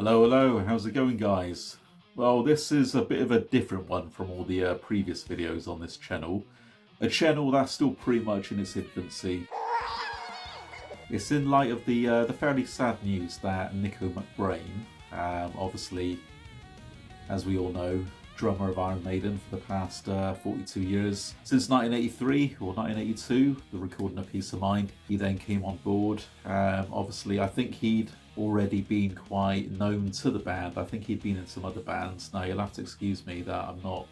Hello, hello, how's it going guys? Well, this is a bit of a different one from all the previous videos on this channel. A channel that's still pretty much in its infancy. It's in light of the fairly sad news that Nicko McBrain, obviously, as we all know, drummer of Iron Maiden for the past 42 years. Since 1983 or 1982, the recording of Peace of Mind, he then came on board. Obviously, I think he'd already been quite known to the band. I think he'd been in some other bands. Now, you'll have to excuse me that I'm not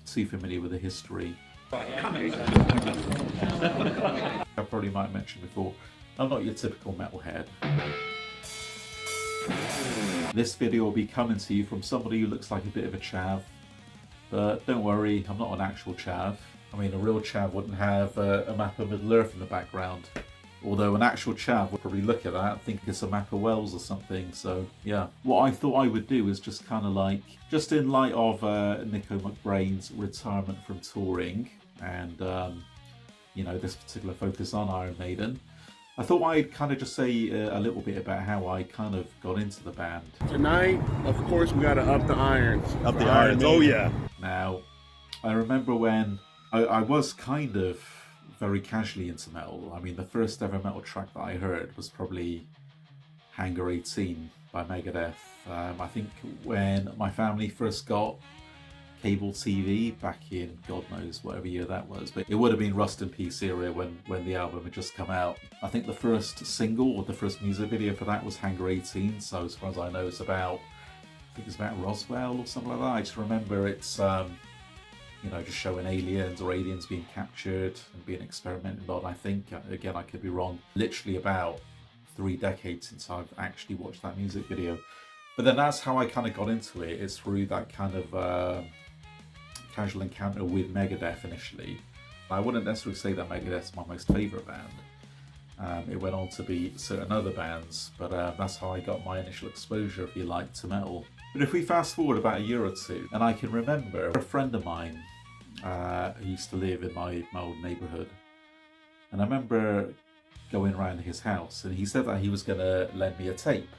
too familiar with the history. I probably might mention before, I'm not your typical metalhead. This video will be coming to you from somebody who looks like a bit of a chav, but don't worry, I'm not an actual chav. I mean, a real chav wouldn't have a map of Middle-earth in the background, although an actual chav would probably look at that and think it's a map of Wales or something. So yeah, what I thought I would do is just kind of like, just in light of Nicko McBrain's retirement from touring and you know, this particular focus on Iron Maiden, I thought I'd kind of just say a little bit about how I kind of got into the band. Tonight, of course, we got to up the irons. Up the irons, oh yeah. Now, I remember when I was kind of very casually into metal. I mean, the first ever metal track that I heard was probably Hangar 18 by Megadeth. I think when my family first got cable TV back in God knows whatever year that was, but it would have been Rust in Peace era when the album had just come out. I think the first single or the first music video for that was Hangar 18, so as far as I know it's about, I think it's about Roswell or something like that. I just remember it's you know, just showing aliens or aliens being captured and being experimented on. I think, again, I could be wrong, literally about 3 decades since I've actually watched that music video. But then that's how I kind of got into it. It's through that kind of casual encounter with Megadeth initially. I wouldn't necessarily say that Megadeth's my most favourite band. It went on to be certain other bands, but that's how I got my initial exposure, if you like, to metal. But if we fast forward about a year or two, and I can remember a friend of mine who used to live in my old neighbourhood, and I remember going around his house, and he said that he was going to lend me a tape.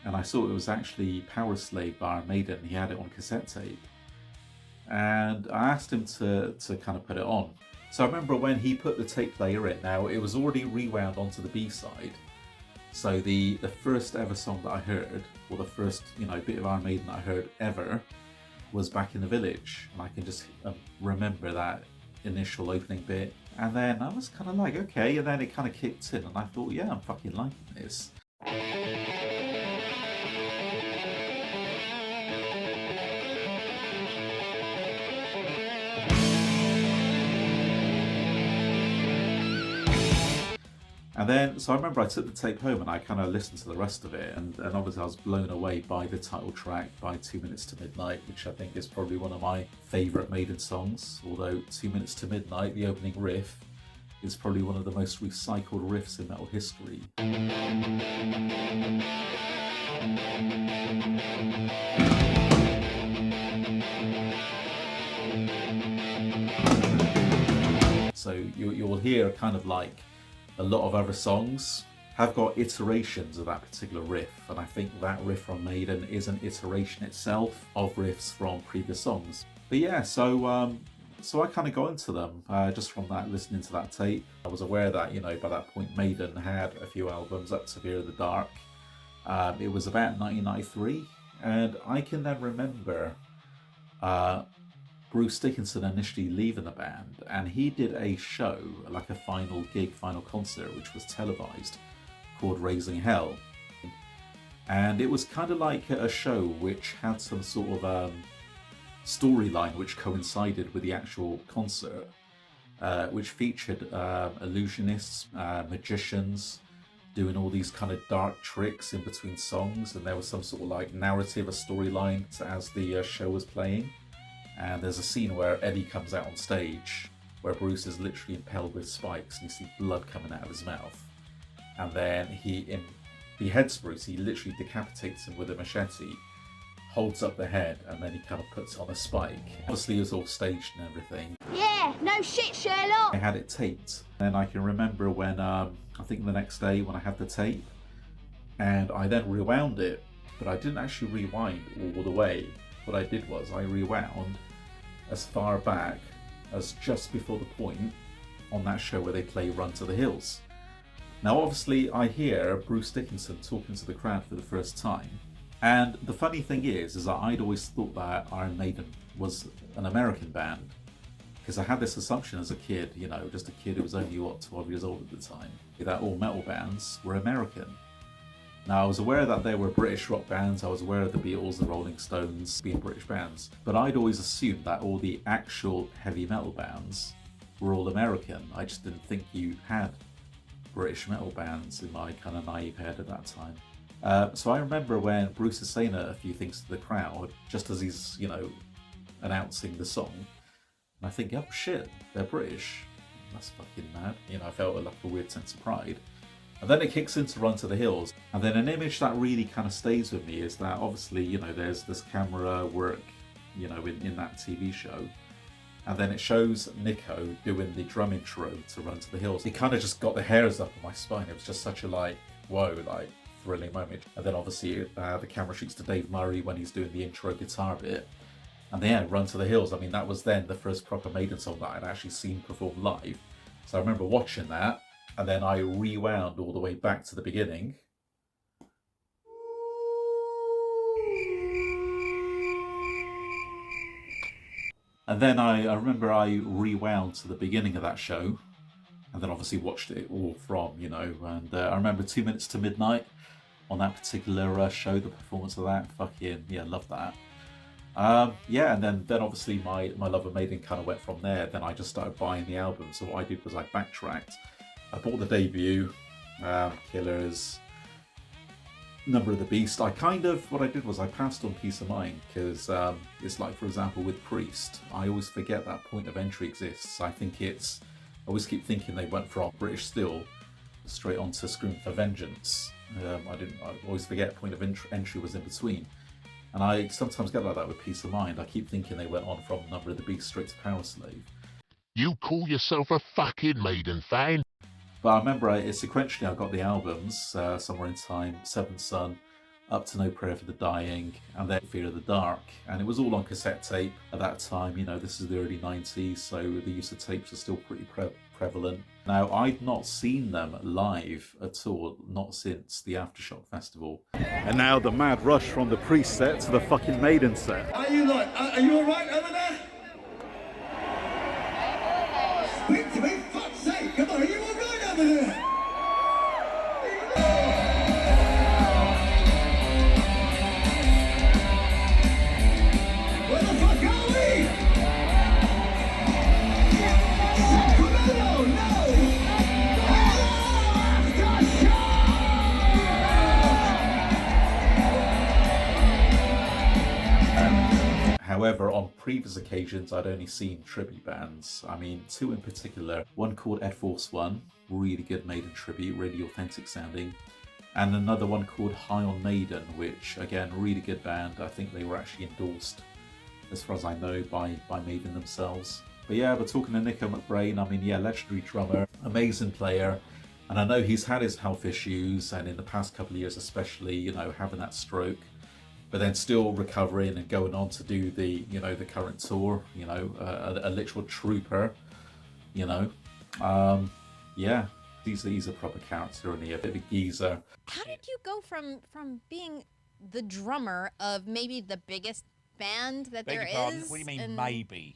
And I saw it was actually Power Slave by Iron Maiden. He had it on cassette tape. And I asked him to kind of put it on. So I remember when he put the tape player in, now it was already rewound onto the B-side. So the first ever song that I heard, or the first, you know, bit of Iron Maiden that I heard ever, was Back in the Village. And I can just remember that initial opening bit. And then I was kind of like, okay, and then it kind of kicked in and I thought, yeah, I'm fucking liking this. And then, so I remember I took the tape home and I kind of listened to the rest of it, and obviously I was blown away by the title track, by 2 Minutes to Midnight, which I think is probably one of my favourite Maiden songs, although 2 Minutes to Midnight, the opening riff, is probably one of the most recycled riffs in metal history. So you'll hear kind of like a lot of other songs have got iterations of that particular riff, and I think that riff from Maiden is an iteration itself of riffs from previous songs. But yeah, so I kind of got into them just from that, listening to that tape. I was aware that, you know, by that point Maiden had a few albums, up to Fear of the Dark. It was about 1993, and I can then remember Bruce Dickinson initially leaving the band, and he did a show, like a final gig, final concert, which was televised, called Raising Hell. And it was kind of like a show which had some sort of storyline which coincided with the actual concert, which featured illusionists, magicians, doing all these kind of dark tricks in between songs, and there was some sort of like narrative, a storyline as the show was playing. And there's a scene where Eddie comes out on stage where Bruce is literally impaled with spikes and you see blood coming out of his mouth. And then he beheads Bruce, he literally decapitates him with a machete, holds up the head, and then he kind of puts on a spike. Obviously it was all staged and everything. Yeah, no shit, Sherlock! I had it taped. And I can remember when, I think the next day when I had the tape, and I then rewound it, but I didn't actually rewind all the way. What I did was I rewound as far back as just before the point on that show where they play Run to the Hills. Now obviously I hear Bruce Dickinson talking to the crowd for the first time, and the funny thing is that I'd always thought that Iron Maiden was an American band, because I had this assumption as a kid, you know, just a kid who was only, 12 years old at the time, that all metal bands were American. Now I was aware that they were British rock bands, I was aware of the Beatles, the Rolling Stones being British bands, but I'd always assumed that all the actual heavy metal bands were all American. I just didn't think you had British metal bands in my kind of naive head at that time. So I remember when Bruce is saying a few things to the crowd, just as he's, you know, announcing the song, and I think, oh shit, they're British. That's fucking mad. You know, I felt like a weird sense of pride. And then it kicks into Run to the Hills. And then an image that really kind of stays with me is that obviously, you know, there's this camera work, you know, in that TV show. And then it shows Nicko doing the drum intro to Run to the Hills. It kind of just got the hairs up on my spine. It was just such a like, whoa, like thrilling moment. And then obviously the camera shoots to Dave Murray when he's doing the intro guitar bit. And then Run to the Hills, I mean, that was then the first proper Maiden song that I'd actually seen performed live. So I remember watching that, and then I rewound all the way back to the beginning. And then I remember I rewound to the beginning of that show, and then obviously watched it all from, you know, and I remember 2 minutes to midnight on that particular show, the performance of that, fucking, yeah, love that. Yeah, and then obviously my love of Maiden kind of went from there. Then I just started buying the album. So what I did was I backtracked. I bought the debut, Killers, Number of the Beast. What I did was I passed on Peace of Mind, because it's like, for example, with Priest, I always forget that Point of Entry exists. I always keep thinking they went from British Steel straight on to Scream for Vengeance. I always forget Point of Entry was in between. And I sometimes get like that with Peace of Mind. I keep thinking they went on from Number of the Beast straight to Power Slave. You call yourself a fucking Maiden fan? But I remember sequentially I got the albums, Somewhere in Time, Seventh Son, Up to No Prayer for the Dying, and then Fear of the Dark. And it was all on cassette tape at that time. You know, this is the early 90s, so the use of tapes are still pretty prevalent. Now, I'd not seen them live at all, not since the Aftershock Festival. And now the mad rush from the Priest set to the fucking Maiden set. Are you alright over there? Speak to me, fuck's sake! Come on, are you alright over there? Where the fuck are we? Sacramento, no! However, on previous occasions, I'd only seen tribute bands. I mean, two in particular. One called Ed Force One, really good Maiden tribute, really authentic sounding. And another one called High on Maiden, which, again, really good band. I think they were actually endorsed, as far as I know, by Maiden themselves. But yeah, we're talking to Nicko McBrain. I mean, yeah, legendary drummer, amazing player. And I know he's had his health issues, and in the past couple of years especially, you know, having that stroke. But then still recovering and going on to do the, you know, the current tour, you know, a literal trooper, you know. Yeah, he's a proper character and a bit of a geezer. How did you go from being the drummer of maybe the biggest band that there is? What do you mean, maybe?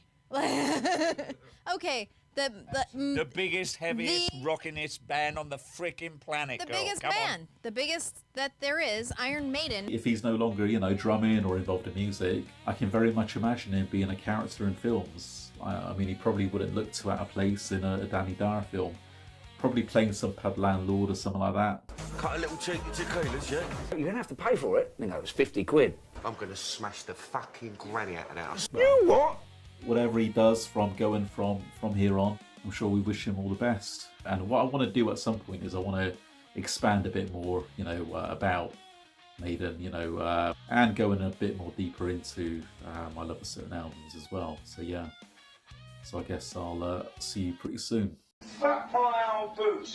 Okay, the biggest, heaviest, rockinest band on the frickin' planet. The biggest band, the biggest that there is, Iron Maiden. If he's no longer, you know, drumming or involved in music, I can very much imagine him being a character in films. I mean, he probably wouldn't look too out of place in a Danny Dyer film. Probably playing some pub landlord or something like that. Cut a little cheeky tequilas, yeah? You didn't have to pay for it. You know, it was 50 quid. I'm gonna smash the fucking granny out of that house. You what? Whatever he does from here on, I'm sure we wish him all the best. And what I want to do at some point is I want to expand a bit more, you know, about Maiden, you know, and going a bit more deeper into my love of certain albums as well. So yeah, so I guess I'll see you pretty soon. Fuck my old boots.